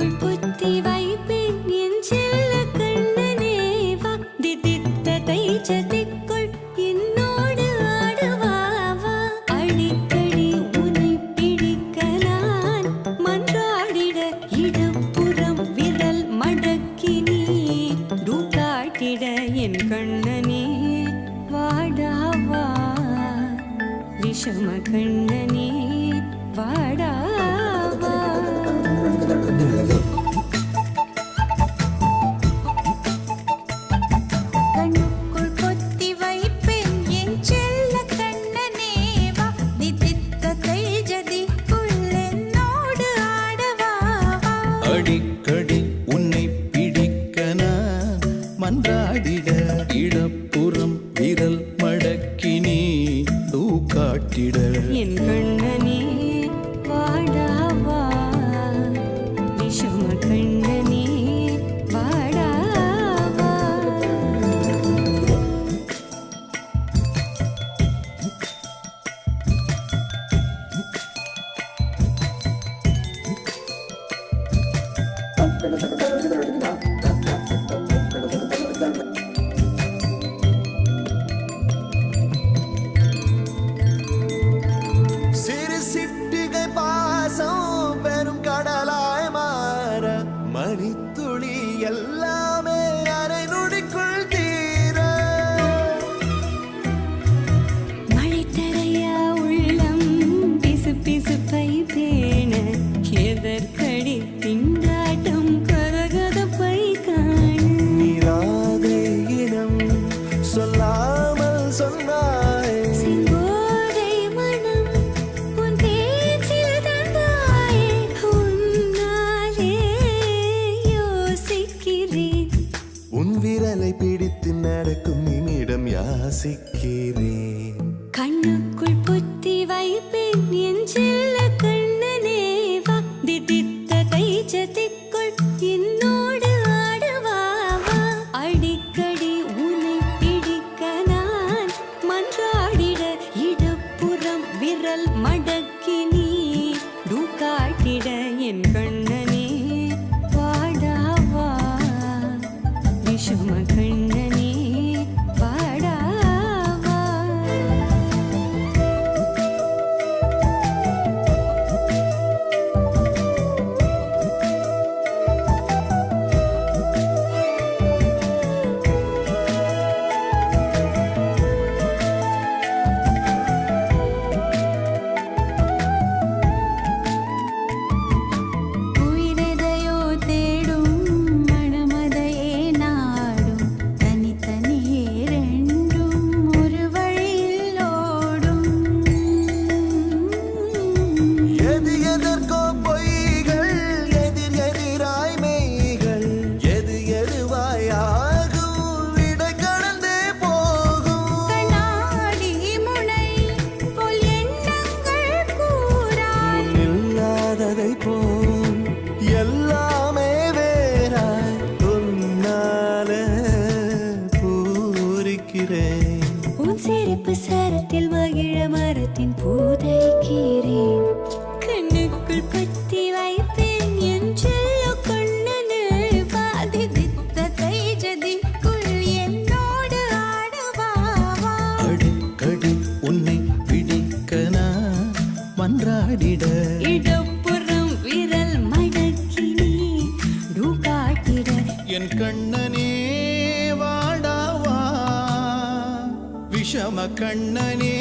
கண்ணுக்குள் புத்தி வைப்பேன் என் செல்ல கண்ணனேவா திதித்த தைச்சதிக்குள் என்னோடு ஆடுவாவா அடிக்கடி உன்னை பிடிக்க நான் மன்றாடிட இடப்புறம் விரல் மடக்கி நீ டூக்காட்டிட என் கண்ணனே வாடாவா விஷம கண்ணனே வாடாவா கண்ணுக்குள் பொத்தி வைப்பேன் என் செல்ல கண்ணனேவா திதித்த தைஜதிக்குள் என்னோடு ஆடவாவா அடிக்கடி உன்னை பிடிக்க நான் மன்றாடிட இடப்புறம் விரல் மடக்கி நீ தூக்காட்டிட என் கண்ணனே வாடாவா விஷம கண்ணனே வாடாவா சிறு சிட்டிகை பாசம் பெரும் கடலாய் மாற மணித்துளி எல்லாமே அரை நொடிக்குள் தீர மழை தரையா உள்ளம் பிசு பிசுப்பை பேண எதற்கடி திண்டாட்டம் கரகதப்பை காண நீராதை இனம் சொல்லாமல் சொன்னாய் செங்கோதை மனம் உன் பேச்சில் தந்தாயே உன்னாலே யோசிக்கிறேன் உன் விரலை பிடித்து நடக்கும் நிமிடம் யாசிக்கிறேன் கண்ணுக்குள் புத்தி வைப்பேன் என் செல்ல கண்ணனேவா திதித்த தைச்சதிக்குள் என்னோடு ஆடுவாவா அடிக்கடி உன்னை பிடிக்க நான் மன்றாடிட இடப்புறம் விரல் மடக்கி நீ டூக்காட்டிட என் கண்ணனே வாடாவா விஷம கண்ணனே வாடாவா உயிரெதையோ தேடும் மனமதையே நாடும் தனித்தனியே ரெண்டும் ஒரு வழியில் ஓடும் எது எதற்கோ பொய்கள் எதிர் எதிராய் மெய்கள் எது எதுவாய் ஆகும் விடை கடந்தே போகும் கண்ணாடி முனை போல் எண்ணங்கள் கூறாய் இல்லாததை போல் எல்லாமே வேறாய் உன்னால பூரிக்கிறேன் உன் சிரிப்பு சரத்தில் மகிழ மரத்தின் பூதைக்கிறேன் கண்ணுக்குள் பத்தி வைப்பேன் என் செல்ல கண்ணனே வாதிதித்த தைஜதிக்குள் என்னோடு ஆடுவாவா அடிக்கடி உன்னை பிடிக்க நான் மன்றாடிட இடப்புறம் விரல் மடக்கி நீ டூக்காட்டிட என் கண்ணனே வாடாவா விஷம கண்ணனே